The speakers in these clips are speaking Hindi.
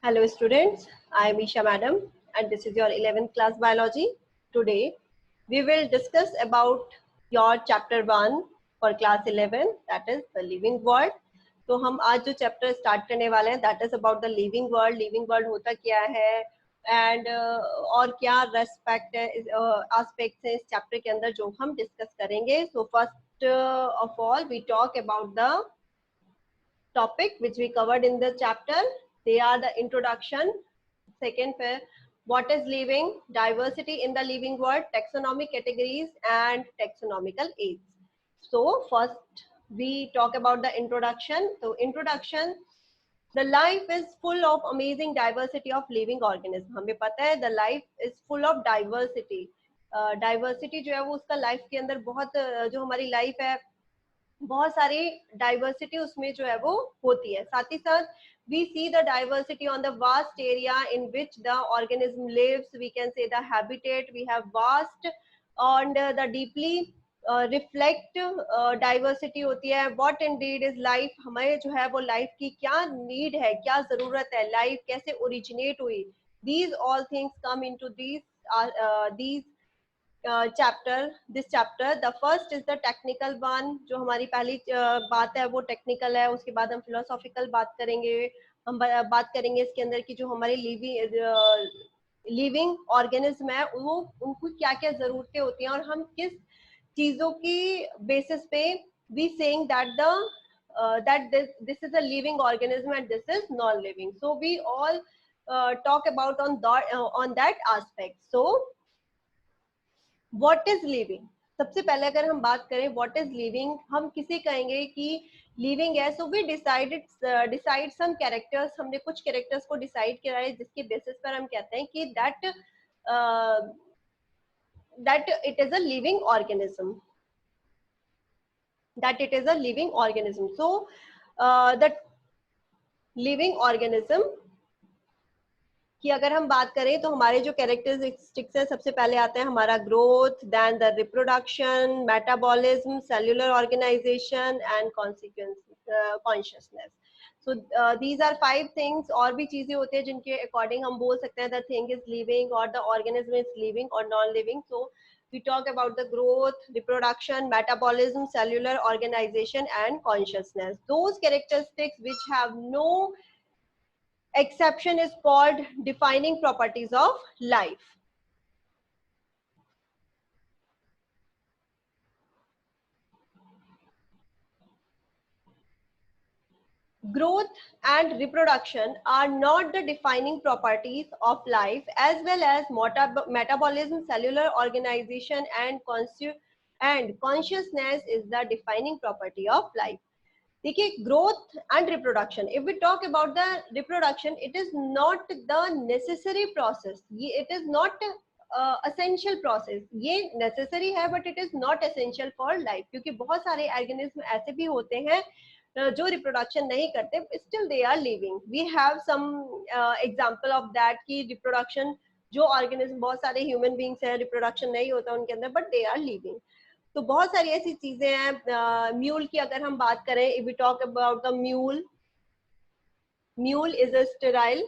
Hello students, I am Isha madam and this is your 11th class biology. Today we will discuss about your chapter 1 for class 11, that is the living world. तो हम आज जो चैप्टर स्टार्ट करने वाले हैं that is about the living world होता क्या है एंड और क्या रेस्पेक्ट एस्पेक्ट्स हैं इस चैप्टर के अंदर जो हम डिस्कस करेंगे. So first of all we talk about the topic which we covered in the chapter. They are the introduction. Second, what is living, diversity in the living world, taxonomic categories and taxonomical aids. So first we talk about the introduction. So introduction, the life is full of amazing diversity of living organism. हमें पता है the life is full of diversity. Diversity जो है वो उसका life के अंदर बहुत जो हमारी life है बहुत सारी डाइवर्सिटी उसमें जो है वो होती है. साथ ही साथ we see the diversity on the vast area in which the organism lives. We can say the habitat, we have vast and the deeply reflect diversity होती है. What indeed is life, हमें जो है वो लाइफ की क्या नीड है, क्या जरूरत है, लाइफ कैसे ओरिजिनेट हुई. These all things come into these chapter. This chapter the first is the technical one. जो हमारी पहली बात है वो टेक्निकल है. उसके बाद हम फिलोसॉफिकल बात करेंगे. हम बात करेंगे इसके अंदर की जो हमारे लिविंग ऑर्गेनिज्म है वो उनको क्या क्या जरूरतें होती हैं और हम किस चीजों की बेसिस पे we saying that this is a living organism and this is non living. So we all talk about on that aspect. So what is living. सबसे पहले अगर हम बात करें व्हाट इज लिविंग, हम किसे कहेंगे कि लिविंग है. So we decide some characters. हमने कुछ कैरेक्टर्स को डिसाइड किया है जिसके बेसिस पर हम कहते हैं कि that it is a living organism, so the living organism कि अगर हम बात करें तो हमारे जो कैरेक्टरिस्टिक्स है सबसे पहले आता है हमारा growth, then the reproduction, metabolism, cellular organization and consciousness. So these are 5 things. और भी चीजें होती है जिनके अकॉर्डिंग हम बोल सकते हैं द थिंग इज लिविंग और द ऑर्गेनिज्म इज लिविंग और non living. So we talk about the growth, reproduction, metabolism, cellular organization and consciousness. Those characteristics which have no exception is called defining properties of life. Growth and reproduction are not the defining properties of life, as well as metabolism, cellular organization and consciousness is the defining property of life. देखिए growth and reproduction, if we talk about the reproduction, it is not the necessary process. ये it is not essential process. ये नेसेसरी है but it is not essential for life, क्योंकि बहुत सारे ऑर्गेनिज्म ऐसे भी होते हैं जो रिप्रोडक्शन नहीं करते, still they are living. We have some example of that कि रिप्रोडक्शन जो ऑर्गेनिज्म, बहुत सारे ह्यूमन बींग्स हैं रिप्रोडक्शन नहीं होता उनके अंदर बट दे आर लिविंग. तो बहुत सारी ऐसी चीजें हैं. म्यूल की अगर हम बात करें, if we talk about the mule is a sterile.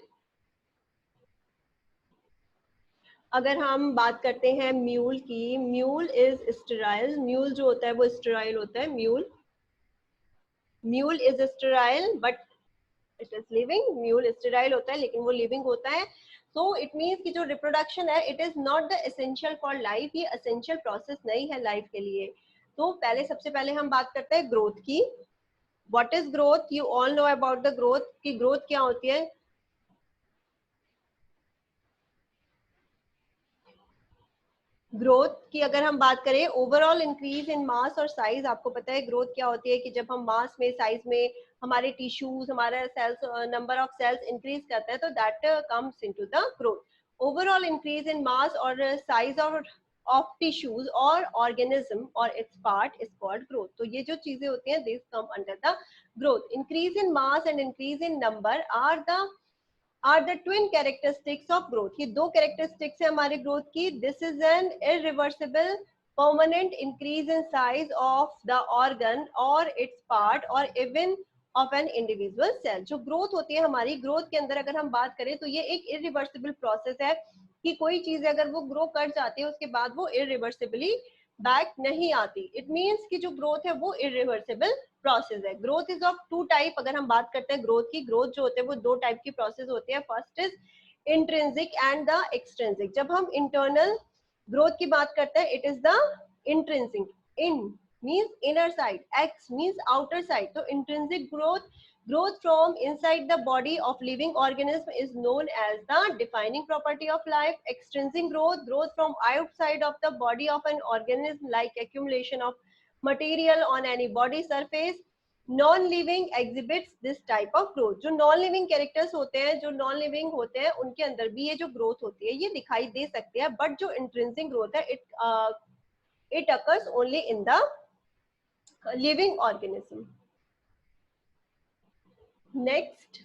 अगर हम बात करते हैं म्यूल की, म्यूल इज स्टेराइल. म्यूल जो होता है वो स्टेराइल होता है. Mule is sterile but it is living. Mule sterile होता है लेकिन वो लिविंग होता है. सो इट मीन्स कि जो रिप्रोडक्शन है it is not the essential for life. ये एसेंशियल प्रोसेस नहीं है लाइफ के लिए. तो सबसे पहले हम बात करते हैं ग्रोथ की. What is growth? You all know about the growth की ग्रोथ क्या होती है. ग्रोथ की अगर हम बात करें, ओवरऑल इंक्रीज इन मास और साइज. आपको पता है ग्रोथ क्या होती है कि जब हम मास में, साइज में हमारे टिश्यूज, हमारे cells, number of cells increase करते हैं तो that comes into the growth. Overall increase in mass और size of tissues or organism or its part is called growth. तो ये जो चीजें होती हैं these come under the growth. Increase in mass and increase in number are the twin characteristics of growth. ये दो characteristics है हमारी growth की. This is an irreversible permanent increase in size of the organ or its part or even of an individual cell. जो ग्रोथ होती है हमारी, ग्रोथ के अंदर अगर हम बात करें तो ये एक इरिवर्सिबल प्रोसेस है कि कोई चीज अगर वो ग्रो कर जाती है उसके बाद वो इरिवर्सिबली बैक नहीं आती। इट मीन्स कि जो ग्रोथ है वो इरिवर्सिबल प्रोसेस है। Growth is of two type. अगर हम बात करते हैं ग्रोथ की, ग्रोथ जो होते हैं वो दो टाइप की प्रोसेस होती है। First is intrinsic and the extrinsic. जब हम इंटरनल ग्रोथ की बात करते हैं, it is the intrinsic. In means inner side, x means outer side. So intrinsic growth from inside the body of living organism is known as the defining property of life. Extrinsic growth from outside of the body of an organism, like accumulation of material on any body surface. Non living exhibits this type of growth. जो नॉन लिविंग कैरेक्टर्स होते हैं, जो नॉन लिविंग होते हैं, उनके अंदर भी ये जो ग्रोथ होती है ये दिखाई दे सकती है। बट जो इंट्रिंसिक ग्रोथ है, it occurs only in the living organism. Next,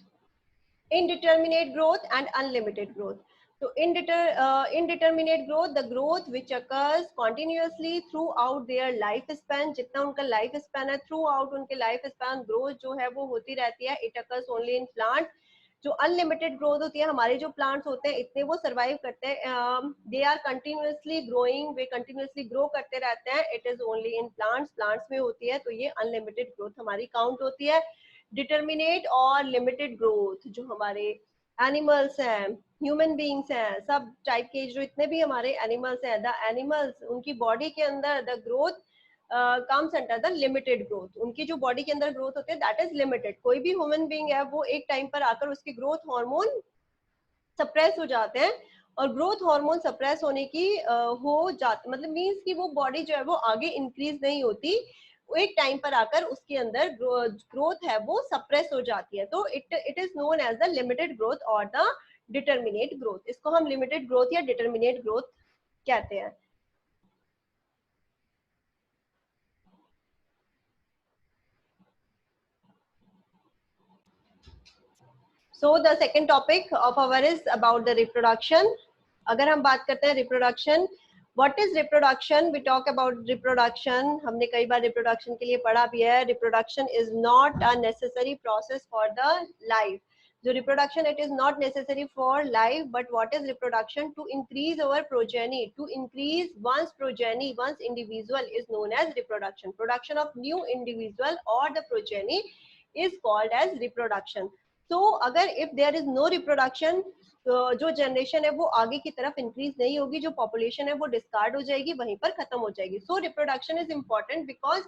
indeterminate growth and unlimited growth. So indeterminate growth, the growth which occurs continuously throughout their lifespan. जितना उनका लाइफ स्पैन है, throughout उनके लाइफ स्पैन ग्रोथ जो है वो होती रहती है. It occurs only in plant. जो अनलिमिटेड ग्रोथ होती है, हमारे जो प्लांट्स होते हैं इतने वो सरवाइव करते हैं, दे आर कंटिन्यूअसली ग्रोइंग, वे कंटिन्यूअसली ग्रो करते रहते हैं. It is only in plants में होती है, तो ये अनलिमिटेड ग्रोथ हमारी काउंट होती है. डिटर्मिनेट और लिमिटेड ग्रोथ जो हमारे एनिमल्स हैं, ह्यूमन बीइंग्स हैं, सब टाइप के जो इतने भी हमारे एनिमल्स हैं, द एनिमल्स उनकी बॉडी के अंदर the growth comes under the limited growth. उनकी जो बॉडी के अंदर ग्रोथ होती है दैट इज लिमिटेड. कोई भी ह्यूमन बीइंग है वो एक टाइम पर आकर उसके ग्रोथ हार्मोन सप्रेस हो जाते हैं, और ग्रोथ हार्मोन सप्रेस होने की हो जाती, मतलब मींस कि वो बॉडी जो है वो आगे इंक्रीज नहीं होती. एक टाइम पर आकर उसके अंदर ग्रोथ है वो सप्रेस हो जाती है. तो it is known as the limited growth और द डिटर्मिनेट ग्रोथ. इसको हम लिमिटेड ग्रोथ या डिटर्मिनेट ग्रोथ कहते हैं. So the second topic of our is about the reproduction. अगर हम बात करते हैं reproduction, what is reproduction? We talk about reproduction. हमने कई बार reproduction के लिए पढ़ा भी है. Reproduction is not a necessary process for the life. जो reproduction, it is not necessary for life, but what is reproduction? To increase our progeny, to increase one's progeny, one's individual is known as reproduction. Production of new individual or the progeny is called as reproduction. तो अगर if there is no reproduction, तो जो जनरेशन है वो आगे की तरफ इंक्रीज नहीं होगी, जो पॉपुलेशन है वो डिस्कार्ड हो जाएगी, वहीं पर खत्म हो जाएगी. सो reproduction is important because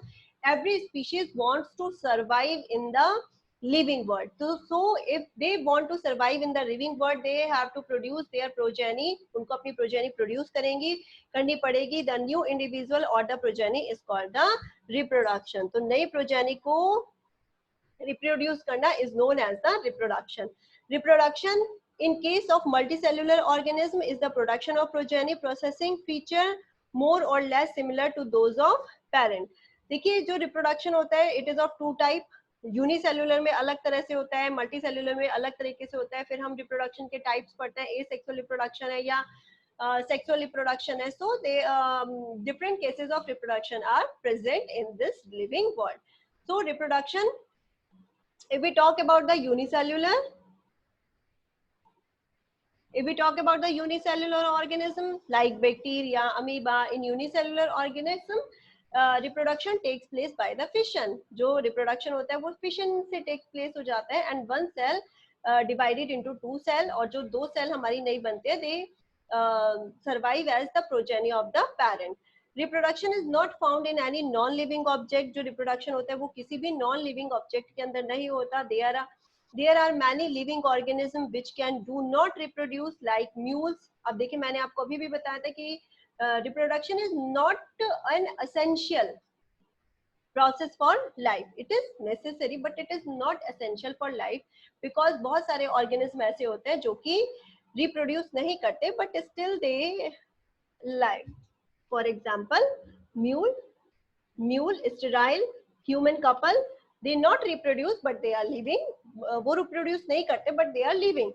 every species wants to survive in the living world. So if they want to survive in the living world, they have to produce their progeny. उनको अपनी progeny produce करनी पड़ेगी. The new individual or the progeny is called the reproduction. तो नई progeny को reproduce करना is known as the reproduction. Reproduction in case of multicellular organism is the production of progeny processing feature more or less similar to those of parent. देखिए जो reproduction होता है it is of two type. Unicellular में अलग तरह से होता है, मल्टीसेल्युलर में अलग तरीके से होता है. फिर हम रिप्रोडक्शन के टाइप्स पढ़ते हैं, एसेक्सुअल रिप्रोडक्शन है या सेक्सुअल रिप्रोडक्शन है. So they different cases of reproduction are present in this living world. So reproduction, if we talk about the unicellular organism like bacteria, amoeba, in unicellular organism reproduction takes place by the fission. जो reproduction होता है वो fission से takes place हो जाता है, and one cell divided into two cell, और जो दो cell हमारी नहीं बनते हैं, they survive as the progeny of the parent. Reproduction is not found in any non living object. जो रिप्रोडक्शन होता है वो किसी भी नॉन लिविंग ऑब्जेक्ट के अंदर नहीं होता. There are many living organism which can do not reproduce like mules. अब देखिए मैंने आपको अभी भी बताया था कि reproduction is not an essential process for life. It is necessary but it is not essential for life because बहुत सारे organism ऐसे होते हैं जो कि reproduce नहीं करते but still they live. For example, mule, sterile, human couple, they not reproduce but they are living. वो reproduce नहीं करते but they are living.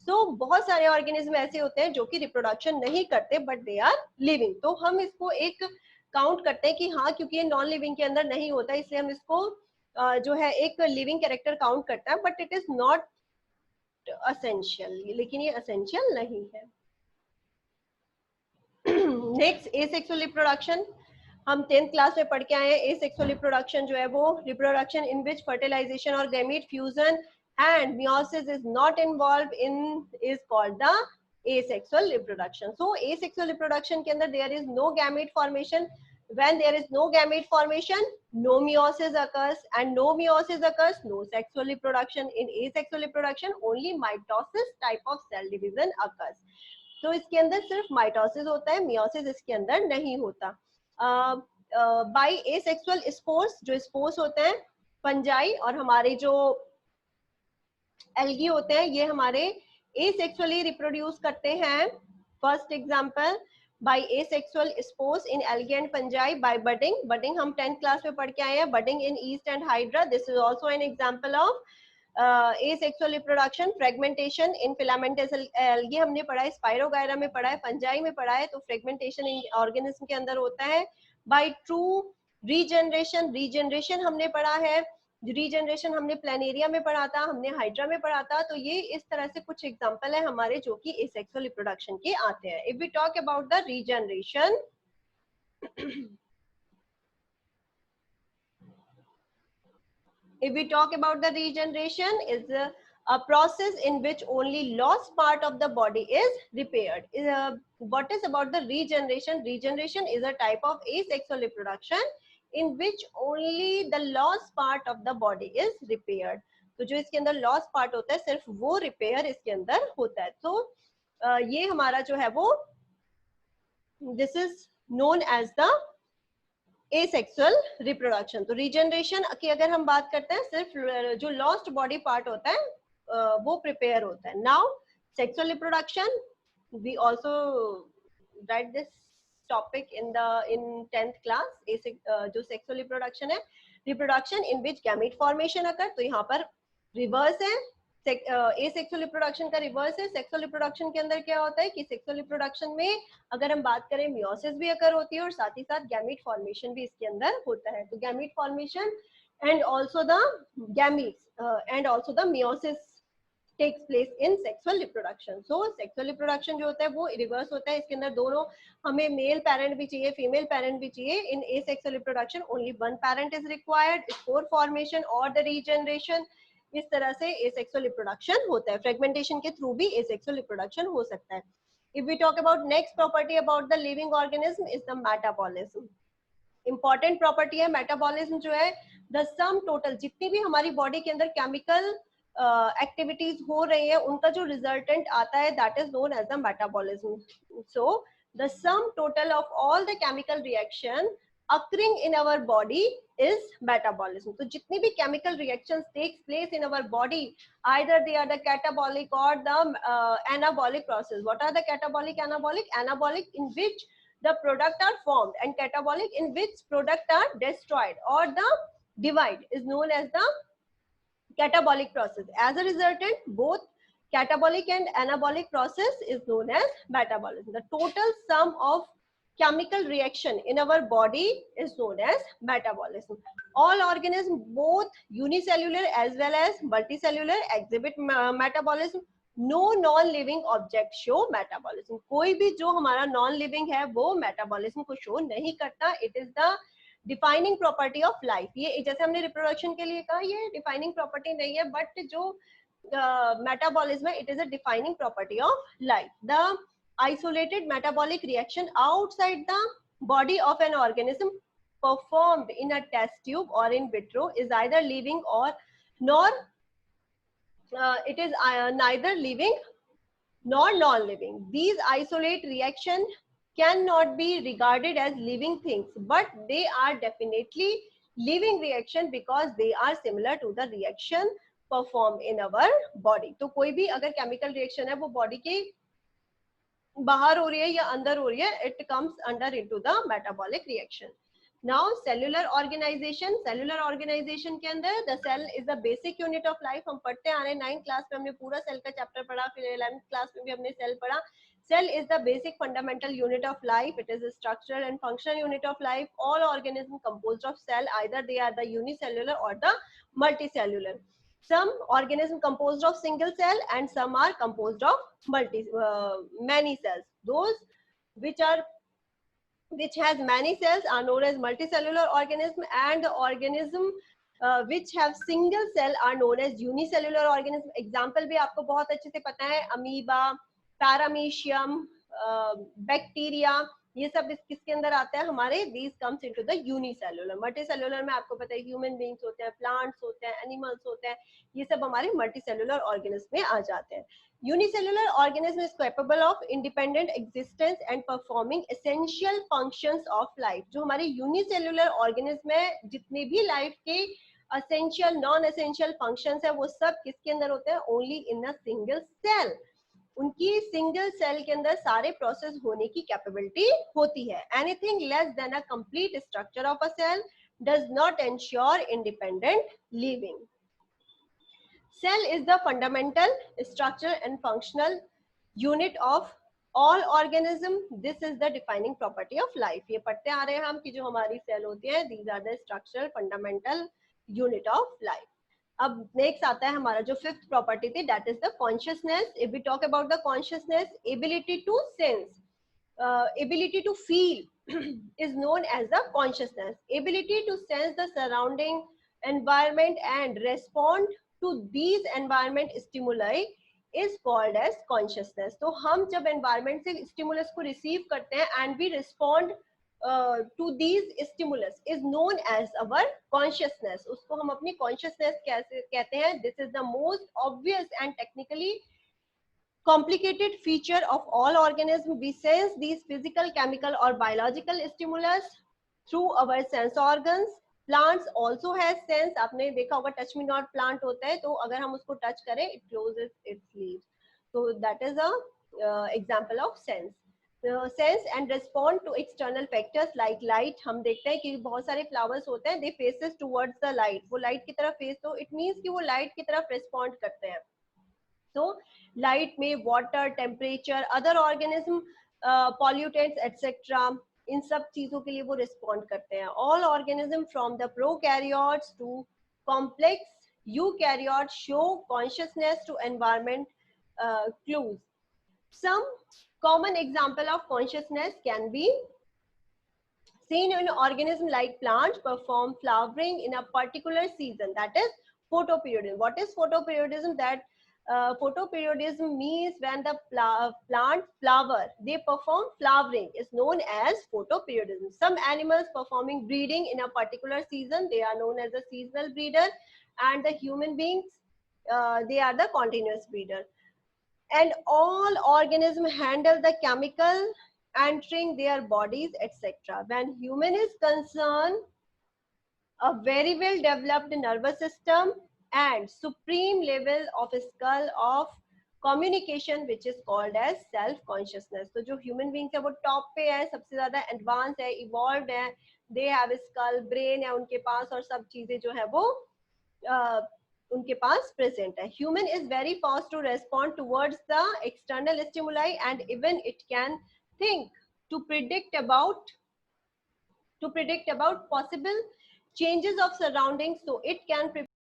So बहुत सारे organism ऐसे होते हैं जो कि reproduction नहीं करते but they are living. तो हम इसको एक काउंट करते हैं कि हाँ क्योंकि ये नॉन लिविंग के अंदर नहीं होता इसलिए हम इसको जो है एक लिविंग कैरेक्टर काउंट करता है, but it is not essential, लेकिन ये असेंशियल नहीं है। Next, asexual reproduction. हम 10th क्लास में पढ़ के आए हैं। एसेक्सुअल रिप्रोडक्शन जो है वो रिप्रोडक्शन इन विच फर्टिलाइजेशन और gamete fusion and meiosis is not involve in is called the asexual reproduction. So asexual reproduction के अंदर there is no gamete formation. When there is no gamete formation, no meiosis occurs, and no meiosis occurs, no sexual reproduction. In asexual reproduction, only mitosis type of cell division occurs. तो इसके अंदर सिर्फ माइटोसिस होता है, मियोसिस इसके अंदर नहीं होता। बाय एसेक्सुअल स्पोर्स, जो स्पोर्स होते हैं फंजाई और हमारे जो एल्गी होते हैं, ये हमारे एसेक्सुअली रिप्रोड्यूस करते हैं। First example, by asexual spores in algae and fungi by budding. Budding हम 10th क्लास में पढ़ के आए हैं, budding in yeast and hydra, this is also an example of asexual reproduction. Fragmentation in filamentous algae हमने पढ़ा है, स्पाइरोगायरा में पढ़ा है, फंजाई में पढ़ा है, तो फ्रेगमेंटेशन इन ऑर्गेनिज्म के अंदर होता है। बाय ट्रू रीजनरेशन, रीजनरेशन हमने पढ़ा है, रीजनरेशन हमने प्लानेरिया में पढ़ा था, हमने हाइड्रा में पढ़ा था। तो ये इस तरह से कुछ एग्जांपल है हमारे जो कि एसेक्सुअल रिप्रोडक्शन के आते हैं। If we talk about the regeneration, if we talk about the regeneration, is a process in which only lost part of the body is repaired. What is about the regeneration? Regeneration is a type of asexual reproduction in which only the lost part of the body is repaired. तो जो इसके अंदर lost part होता है सिर्फ वो repair इसके अंदर होता है। तो ये हमारा जो है वो this is known as the asexual reproduction. तो रीजनरेशन की अगर हम बात करते हैं, सिर्फ जो लॉस्ट बॉडी पार्ट होता है वो प्रिपेयर होता है। Now sexual reproduction, we also write this topic in 10th class. जो सेक्सुअल रिप्रोडक्शन है, reproduction in which gamete formation occur. तो यहाँ पर रिवर्स है, एसेक्सुअल रिप्रोडक्शन का रिवर्स है। सेक्सुअल रिप्रोडक्शन के अंदर क्या होता है कि सेक्सुअल रिप्रोडक्शन में अगर हम बात करें, मियोसिस भी अकर होती है और साथ ही साथ गैमीट फॉर्मेशन भी इसके अंदर होता है। तो gamete formation and also the gametes and also the meiosis takes place in sexual reproduction. So sexual reproduction जो होता है वो रिवर्स होता है। इसके अंदर दोनों, हमें मेल पेरेंट भी चाहिए, फीमेल पेरेंट भी चाहिए। In asexual reproduction only one parent is required, spore formation और द रीजनरेशन। इस तरह से एसेक्सुअल रिप्रोडक्शन होता है। फ्रेगमेंटेशन के थ्रू भी एसेक्सुअल रिप्रोडक्शन हो सकता है। If we talk about next property about the living organism is the metabolism. Important property है मेटाबॉलिज्म जो है, द सम टोटल, जितनी भी हमारी बॉडी के अंदर केमिकल एक्टिविटीज हो रही है उनका जो रिजल्टेंट आता है that is known as the metabolism. So the sum total of all the chemical reaction occurring in our body is metabolism. तो जितनी भी chemical reactions takes place in our body, either they are the catabolic or the anabolic process. What are the catabolic, anabolic? Anabolic in which the product are formed, and catabolic in which product are destroyed or the divide is known as the catabolic process. As a resultant, both catabolic and anabolic process is known as metabolism. The total sum of chemical reaction in our body is known as metabolism. All organisms, both unicellular as well as multicellular, exhibit metabolism. No non-living object show metabolism. कोई भी जो हमारा non-living है वो metabolism को show नहीं करता. It is the defining property of life. ये जैसे हमने reproduction के लिए कहा, ये defining property नहीं है, but जो metabolism है, it is a defining property of life. The isolated metabolic reaction outside the body of an organism performed in a test tube or in vitro is either living or nor it is neither living nor non-living. These isolate reaction cannot be regarded as living things, but they are definitely living reaction because they are similar to the reaction performed in our body. तो कोई भी अगर chemical reaction है वो body के बाहर हो रही है या अंदर हो रही है, it comes under into the metabolic reaction. Now cellular organization. Cellular organization के अंदर the cell is the basic unit of life. हम पढ़ते आ रहे हैं 9th क्लास में हमने पूरा सेल का चैप्टर पढ़ा, फिर 11th क्लास में भी हमने सेल पढ़ा। Cell is the basic fundamental unit of life. It is a structural and functional unit of life. All organisms composed of cell, either they are the unicellular or the multicellular. Some organisms composed of single cell and some are composed of many cells. Those which has many cells are known as multicellular organism, and the organism which have single cell are known as unicellular organism. Example भी आपको बहुत अच्छे से पता है, अमीबा, पैरामीशियम, बैक्टीरिया, ये सब किसके अंदर आता है हमारे, these comes into the unicellular. Multicellular में आपको पता है ह्यूमन बींग्स होते हैं, प्लांट्स होते हैं, एनिमल्स होते हैं, ये सब हमारे मल्टीसेलुलर ऑर्गेनिज्म में आ जाते हैं. Unicellular organism is capable of independent existence and performing essential functions of life. जो हमारे unicellular organism में जितने भी life के essential, non-essential functions है, वो सब किसके अंदर होते हैं? Only in a single cell. उनकी single cell के अंदर सारे process होने की capability होती है. Anything less than a complete structure of a cell does not ensure independent living. Cell is the fundamental structure and functional unit of all organism. This is the defining property of life. ये पढ़ते आ रहे हैं हम कि जो हमारी सेल होती है, these are the structural fundamental unit of life. अब नेक्स्ट आता है हमारा जो फिफ्थ प्रॉपर्टी थी, that is the consciousness. If we talk about the consciousness, ability to sense, ability to feel is known as the consciousness. Ability to sense the surrounding environment and respond to these environment stimuli is called as consciousness. तो हम जब environment से stimulus को receive करते हैं and we respond to these stimulus is known as our consciousness. उसको हम अपनी consciousness कैसे कहते हैं? This is the most obvious and technically complicated feature of all organisms. We sense these physical, chemical or biological stimulus through our sense organs. Plants also has sense. आपने देखा होगा touch me not plant होता है, तो अगर हम उसको touch करें, it closes its leaves. So that is a example of sense. Sense and respond to external factors like light. हम देखते हैं कि बहुत सारे flowers होते हैं, they faces towards the light. वो light की तरफ face, तो it means कि वो light की तरफ respond करते हैं. So light में water, temperature, other organism, pollutants, etc. इन सब चीजों के लिए वो रिस्पॉन्ड करते हैं. All organism from the prokaryotes to complex eukaryotes show consciousness to environment clues. Some common example of consciousness can be seen in organism like plants perform flowering in a particular season, that is photoperiodism. What is photoperiodism? That photoperiodism means when the plant flower, they perform flowering, is known as photoperiodism. Some animals performing breeding in a particular season, they are known as a seasonal breeder, and the human beings, they are the continuous breeder. And all organisms handle the chemical entering their bodies, etc. When human is concerned, a very well developed nervous system and supreme level of skull of communication which is called as self consciousness. तो जो human beings है वो top पे है, सबसे ज़्यादा advanced है, evolved है, they have skull, brain है उनके पास, और सब चीजें जो है वो उनके पास present है. Human is very fast to respond towards the external stimuli and even it can think to predict about possible changes of surroundings, so it can